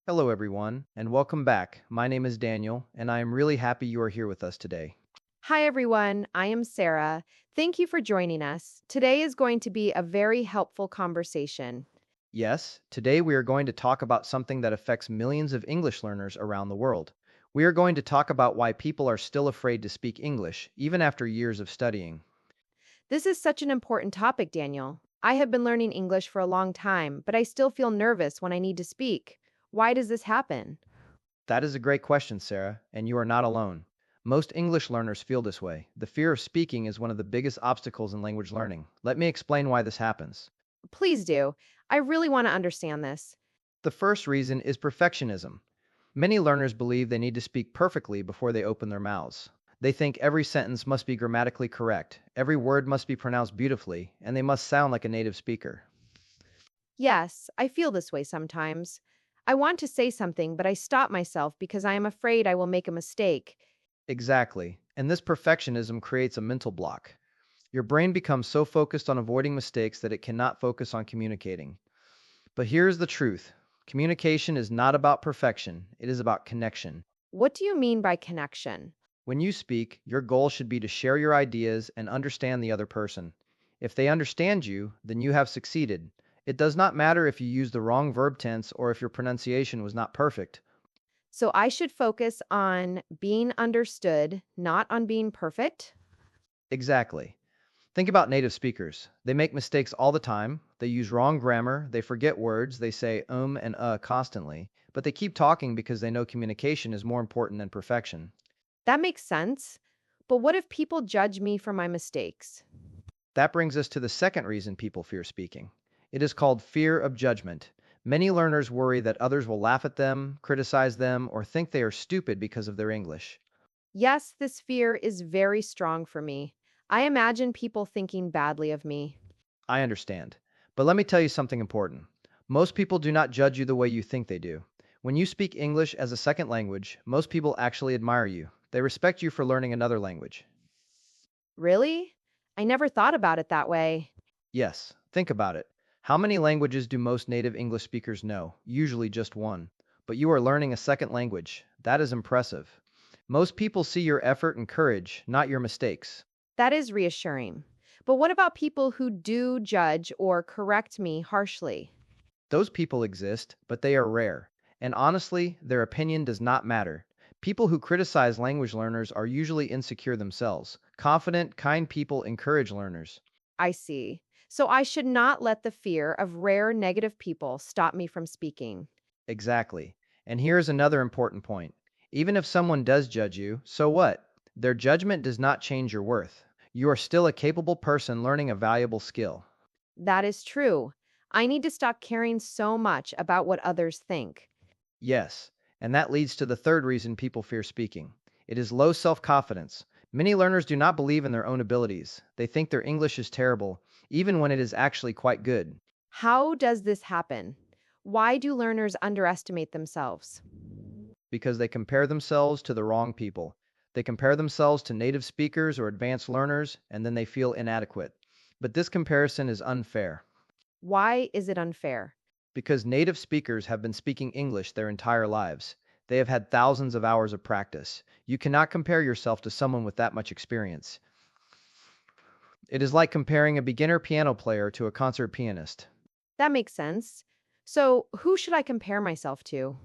Hello, everyone, and welcome back. My name is Daniel, and I am really happy you are here with us today. Hi, everyone. I am Sarah. Thank you for joining us. Today is going to be a very helpful conversation. Yes, today we are going to talk about something that affects millions of English learners around the world. We are going to talk about why people are still afraid to speak English, even after years of studying. This is such an important topic, Daniel. I have been learning English for a long time, but I still feel nervous when I need to speak. Why does this happen? That is a great question, Sarah, and you are not alone. Most English learners feel this way. The fear of speaking is one of the biggest obstacles in language learning. Let me explain why this happens. Please do. I really want to understand this. The first reason is perfectionism. Many learners believe they need to speak perfectly before they open their mouths. They think every sentence must be grammatically correct, every word must be pronounced beautifully, and they must sound like a native speaker. Yes, I feel this way sometimes. I want to say something, but I stop myself because I am afraid I will make a mistake. Exactly. And this perfectionism creates a mental block. Your brain becomes so focused on avoiding mistakes that it cannot focus on communicating. But here's the truth. Communication is not about perfection, it is about connection. What do you mean by connection? When you speak, your goal should be to share your ideas and understand the other person. If they understand you, then you have succeeded. It does not matter if you use the wrong verb tense or if your pronunciation was not perfect. So I should focus on being understood, not on being perfect? Exactly. Think about native speakers. They make mistakes all the time. They use wrong grammar. They forget words. They say and constantly. But they keep talking because they know communication is more important than perfection. That makes sense. But what if people judge me for my mistakes? That brings us to the second reason people fear speaking. It is called fear of judgment. Many learners worry that others will laugh at them, criticize them, or think they are stupid because of their English. Yes, this fear is very strong for me. I imagine people thinking badly of me. I understand. But let me tell you something important. Most people do not judge you the way you think they do. When you speak English as a second language, most people actually admire you. They respect you for learning another language. Really? I never thought about it that way. Yes, think about it. How many languages do most native English speakers know? Usually just one. But you are learning a second language. That is impressive. Most people see your effort and courage, not your mistakes. That is reassuring. But what about people who do judge or correct me harshly? Those people exist, but they are rare. And honestly, their opinion does not matter. People who criticize language learners are usually insecure themselves. Confident, kind people encourage learners. I see. So I should not let the fear of rare negative people stop me from speaking. Exactly. And here's another important point. Even if someone does judge you, so what? Their judgment does not change your worth. You are still a capable person learning a valuable skill. That is true. I need to stop caring so much about what others think. Yes, and that leads to the third reason people fear speaking. It is low self confidence. Many learners do not believe in their own abilities. They think their English is terrible, even when it is actually quite good, How does this happen? Why do learners underestimate themselves? because they compare themselves to the wrong people. They compare themselves to native speakers or advanced learners, and then they feel inadequate. But this comparison is unfair, Why is it unfair? because native speakers have been speaking English their entire lives. They have had thousands of hours of practice. You cannot compare yourself to someone with that much experience. It is like comparing a beginner piano player to a concert pianist. That makes sense. So, who should I compare myself to?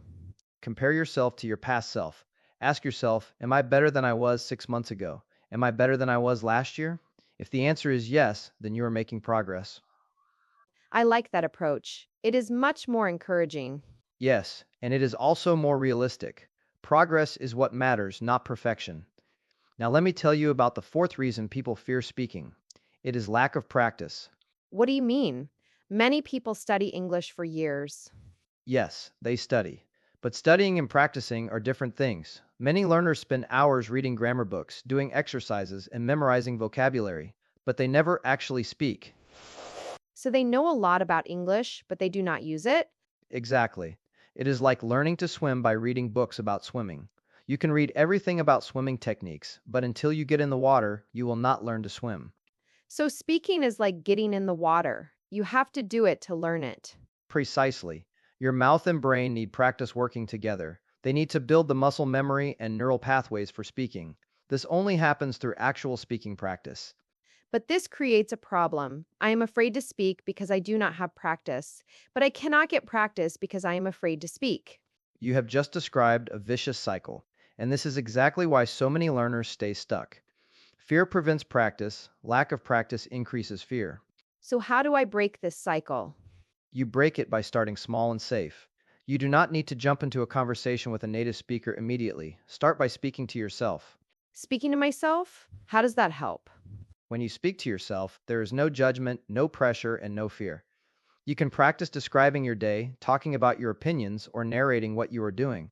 Compare yourself to your past self. Ask yourself, am I better than I was 6 months ago? Am I better than I was last year? If the answer is yes, then you are making progress. I like that approach. It is much more encouraging. Yes, and it is also more realistic. Progress is what matters, not perfection. Now let me tell you about the fourth reason people fear speaking. It is lack of practice. What do you mean? Many people study English for years. Yes, they study. But studying and practicing are different things. Many learners spend hours reading grammar books, doing exercises, and memorizing vocabulary, but they never actually speak. So they know a lot about English, but they do not use it? Exactly. It is like learning to swim by reading books about swimming. You can read everything about swimming techniques, but until you get in the water, you will not learn to swim. So speaking is like getting in the water. You have to do it to learn it. Precisely. Your mouth and brain need practice working together. They need to build the muscle memory and neural pathways for speaking. This only happens through actual speaking practice. But this creates a problem. I am afraid to speak because I do not have practice, but I cannot get practice because I am afraid to speak. You have just described a vicious cycle, and this is exactly why so many learners stay stuck. Fear prevents practice, lack of practice increases fear. So, how do I break this cycle? You break it by starting small and safe. You do not need to jump into a conversation with a native speaker immediately. Start by speaking to yourself. Speaking to myself? How does that help? When you speak to yourself, there is no judgment, no pressure, and no fear. You can practice describing your day, talking about your opinions, or narrating what you are doing.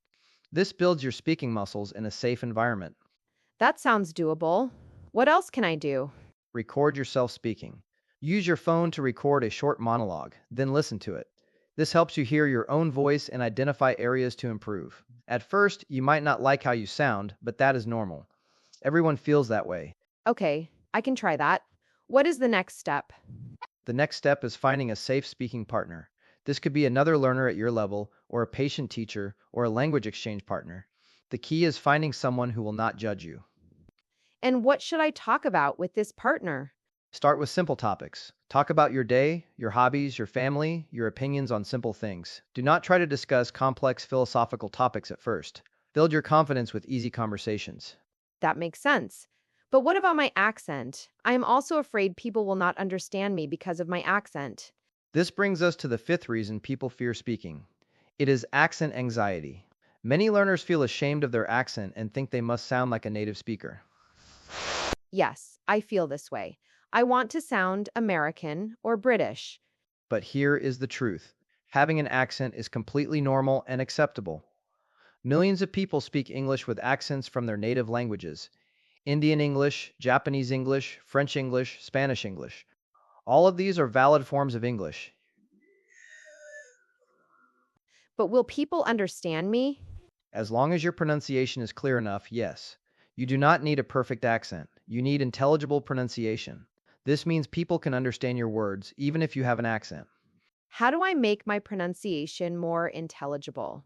This builds your speaking muscles in a safe environment. That sounds doable. What else can I do? Record yourself speaking. Use your phone to record a short monologue, then listen to it. This helps you hear your own voice and identify areas to improve. At first, you might not like how you sound, but that is normal. Everyone feels that way. Okay, I can try that. What is the next step? The next step is finding a safe speaking partner. This could be another learner at your level, or a patient teacher, or a language exchange partner. The key is finding someone who will not judge you. And what should I talk about with this partner? Start with simple topics. Talk about your day, your hobbies, your family, your opinions on simple things. Do not try to discuss complex philosophical topics at first. Build your confidence with easy conversations. That makes sense. But what about my accent? I am also afraid people will not understand me because of my accent. This brings us to the fifth reason people fear speaking. It is accent anxiety. Many learners feel ashamed of their accent and think they must sound like a native speaker. Yes, I feel this way. I want to sound American or British. But here is the truth. Having an accent is completely normal and acceptable. Millions of people speak English with accents from their native languages. Indian English, Japanese English, French English, Spanish English. All of these are valid forms of English. But will people understand me? As long as your pronunciation is clear enough, yes. You do not need a perfect accent. You need intelligible pronunciation. This means people can understand your words, even if you have an accent. How do I make my pronunciation more intelligible?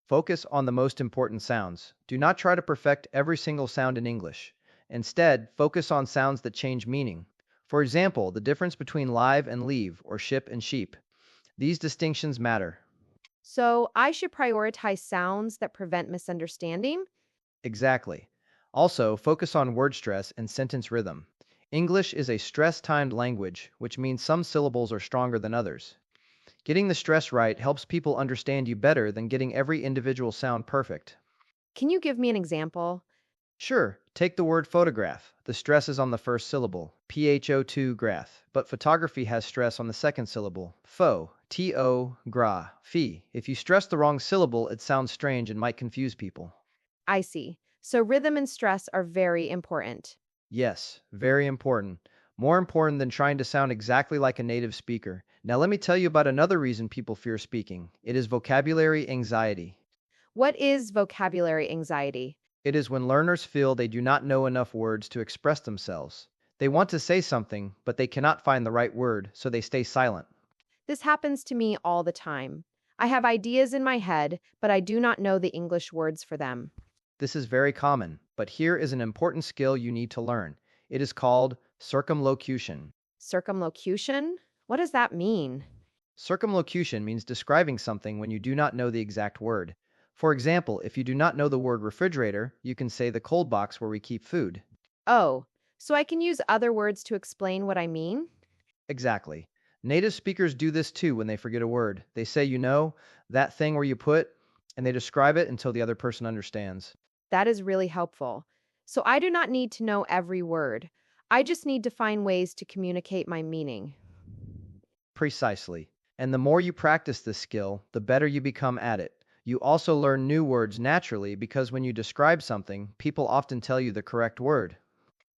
Focus on the most important sounds. Do not try to perfect every single sound in English. Instead, focus on sounds that change meaning. For example, the difference between live and leave or ship and sheep. These distinctions matter. So I should prioritize sounds that prevent misunderstanding? Exactly. Also, focus on word stress and sentence rhythm. English is a stress-timed language, which means some syllables are stronger than others. Getting the stress right helps people understand you better than getting every individual sound perfect. Can you give me an example? Sure, take the word photograph. The stress is on the first syllable, pho2 graph, but photography has stress on the second syllable, gra, phi. If you stress the wrong syllable, it sounds strange and might confuse people. I see. So rhythm and stress are very important. Yes, very important. More important than trying to sound exactly like a native speaker. Now let me tell you about another reason people fear speaking. It is vocabulary anxiety. What is vocabulary anxiety? It is when learners feel they do not know enough words to express themselves. They want to say something, but they cannot find the right word, so they stay silent. This happens to me all the time. I have ideas in my head, but I do not know the English words for them. This is very common, but here is an important skill you need to learn. It is called circumlocution. Circumlocution? What does that mean? Circumlocution means describing something when you do not know the exact word. For example, if you do not know the word refrigerator, you can say the cold box where we keep food. Oh, so I can use other words to explain what I mean? Exactly. Native speakers do this too when they forget a word. They say, that thing where you put, and they describe it until the other person understands. That is really helpful. So I do not need to know every word. I just need to find ways to communicate my meaning. Precisely. And the more you practice this skill, the better you become at it. You also learn new words naturally because when you describe something, people often tell you the correct word.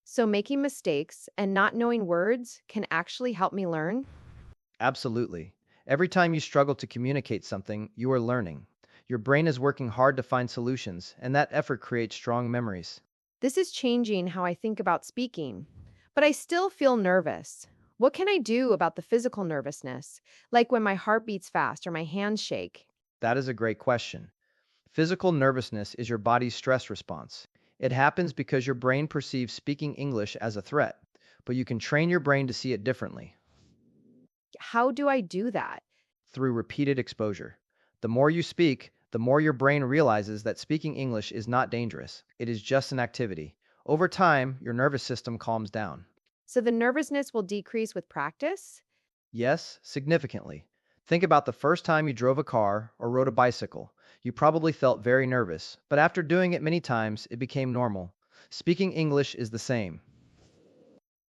So making mistakes and not knowing words can actually help me learn? Absolutely. Every time you struggle to communicate something, you are learning. Your brain is working hard to find solutions, and that effort creates strong memories. This is changing how I think about speaking. But I still feel nervous. What can I do about the physical nervousness, like when my heart beats fast or my hands shake? That is a great question. Physical nervousness is your body's stress response. It happens because your brain perceives speaking English as a threat, but you can train your brain to see it differently How do I do that? through repeated exposure. The more you speak, the more your brain realizes that speaking English is not dangerous. It is just an activity. Over time, your nervous system calms down. So the nervousness will decrease with practice? Yes, significantly. Think about the first time you drove a car or rode a bicycle. You probably felt very nervous, but after doing it many times, it became normal. Speaking English is the same.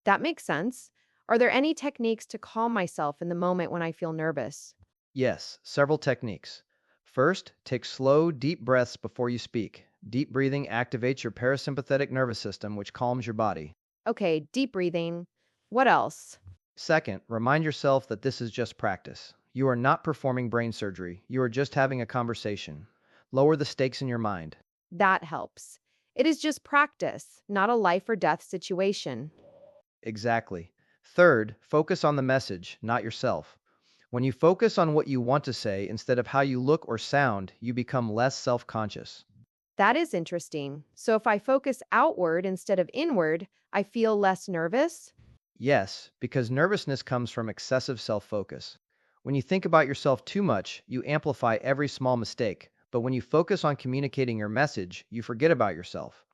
That makes sense. Are there any techniques to calm myself in the moment when I feel nervous? Yes, several techniques. First, take slow, deep breaths before you speak. Deep breathing activates your parasympathetic nervous system, which calms your body. Okay, deep breathing. What else? Second, remind yourself that this is just practice. You are not performing brain surgery, you are just having a conversation. Lower the stakes in your mind. That helps. It is just practice, not a life or death situation. Exactly. Third, focus on the message, not yourself. When you focus on what you want to say instead of how you look or sound, you become less self conscious. That is interesting. So if I focus outward instead of inward, I feel less nervous? Yes, because nervousness comes from excessive self focus. When you think about yourself too much, you amplify every small mistake. But when you focus on communicating your message, you forget about yourself.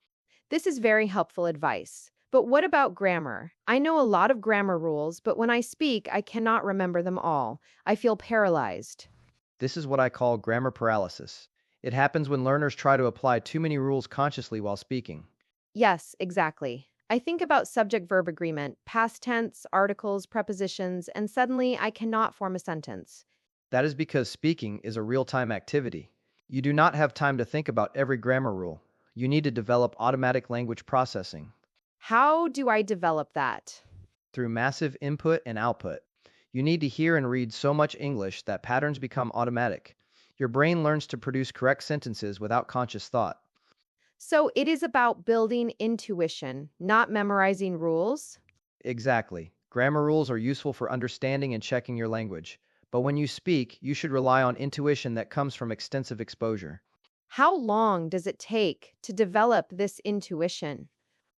This is very helpful advice. But what about grammar? I know a lot of grammar rules, but when I speak, I cannot remember them all. I feel paralyzed. This is what I call grammar paralysis. It happens when learners try to apply too many rules consciously while speaking. Yes, exactly. I think about subject verb agreement, past tense, articles, prepositions, and suddenly I cannot form a sentence. That is because speaking is a real time activity. You do not have time to think about every grammar rule. You need to develop automatic language processing How do I develop that? through massive input and output. You need to hear and read so much English that patterns become automatic. Your brain learns to produce correct sentences without conscious thought. So it is about building intuition, not memorizing rules. Exactly. Grammar rules are useful for understanding and checking your language. But when you speak, you should rely on intuition that comes from extensive exposure. How long does it take to develop this intuition?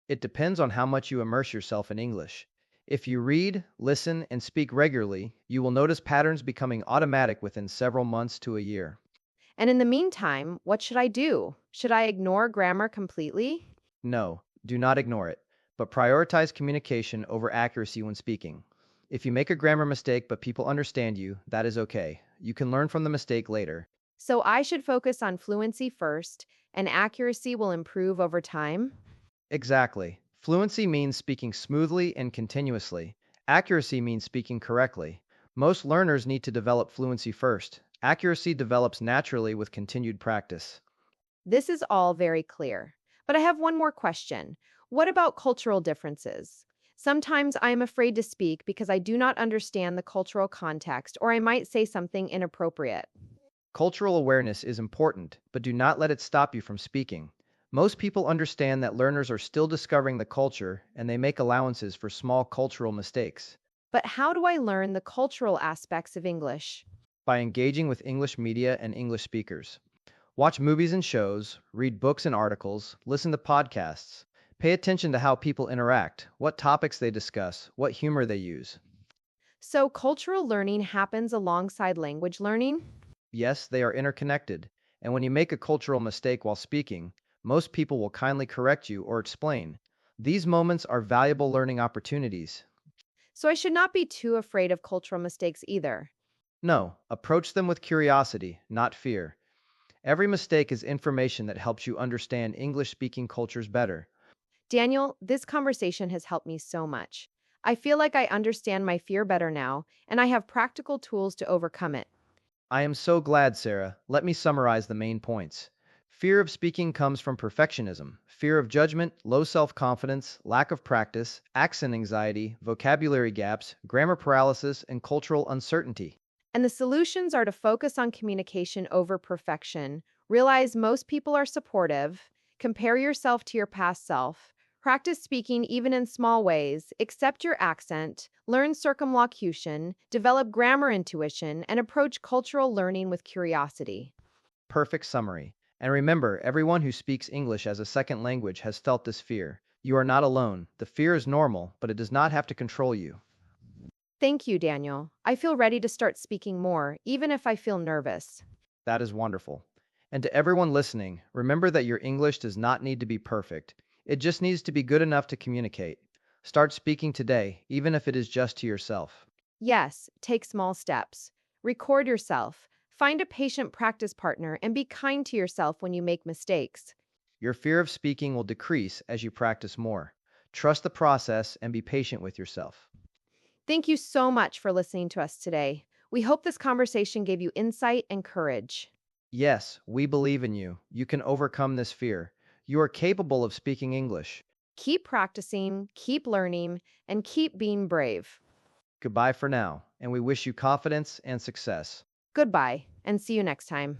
It depends on how much you immerse yourself in English. If you read, listen, and speak regularly, you will notice patterns becoming automatic within several months to a year. And in the meantime, what should I do? Should I ignore grammar completely? No, do not ignore it, but prioritize communication over accuracy when speaking. If you make a grammar mistake but people understand you, that is okay. You can learn from the mistake later. So I should focus on fluency first, and accuracy will improve over time? Exactly. Fluency means speaking smoothly and continuously. Accuracy means speaking correctly. Most learners need to develop fluency first. Accuracy develops naturally with continued practice. This is all very clear. But I have one more question. What about cultural differences? Sometimes I am afraid to speak because I do not understand the cultural context, or I might say something inappropriate. Cultural awareness is important, but do not let it stop you from speaking. Most people understand that learners are still discovering the culture and they make allowances for small cultural mistakes. But how do I learn the cultural aspects of English? By engaging with English media and English speakers, watch movies and shows, read books and articles, listen to podcasts. Pay attention to how people interact, what topics they discuss, what humor they use. So, cultural learning happens alongside language learning? Yes, they are interconnected, and when you make a cultural mistake while speaking, most people will kindly correct you or explain. These moments are valuable learning opportunities. So, I should not be too afraid of cultural mistakes either. No, approach them with curiosity, not fear. Every mistake is information that helps you understand English speaking cultures better. Daniel, this conversation has helped me so much. I feel like I understand my fear better now, and I have practical tools to overcome it. I am so glad, Sarah. Let me summarize the main points. Fear of speaking comes from perfectionism, fear of judgment, low self confidence, lack of practice, accent anxiety, vocabulary gaps, grammar paralysis, and cultural uncertainty. And the solutions are to focus on communication over perfection, realize most people are supportive, compare yourself to your past self, Practice speaking even in small ways, accept your accent, learn circumlocution, develop grammar intuition, and approach cultural learning with curiosity. Perfect summary. And remember, everyone who speaks English as a second language has felt this fear. You are not alone. The fear is normal, but it does not have to control you. Thank you, Daniel. I feel ready to start speaking more, even if I feel nervous. That is wonderful. And to everyone listening, remember that your English does not need to be perfect. It just needs to be good enough to communicate. Start speaking today, even if it is just to yourself. Yes, take small steps. Record yourself. Find a patient practice partner and be kind to yourself when you make mistakes. Your fear of speaking will decrease as you practice more. Trust the process and be patient with yourself. Thank you so much for listening to us today. We hope this conversation gave you insight and courage. Yes, we believe in you. You can overcome this fear. You are capable of speaking English. Keep practicing, keep learning, and keep being brave. Goodbye for now, and we wish you confidence and success. Goodbye, and see you next time.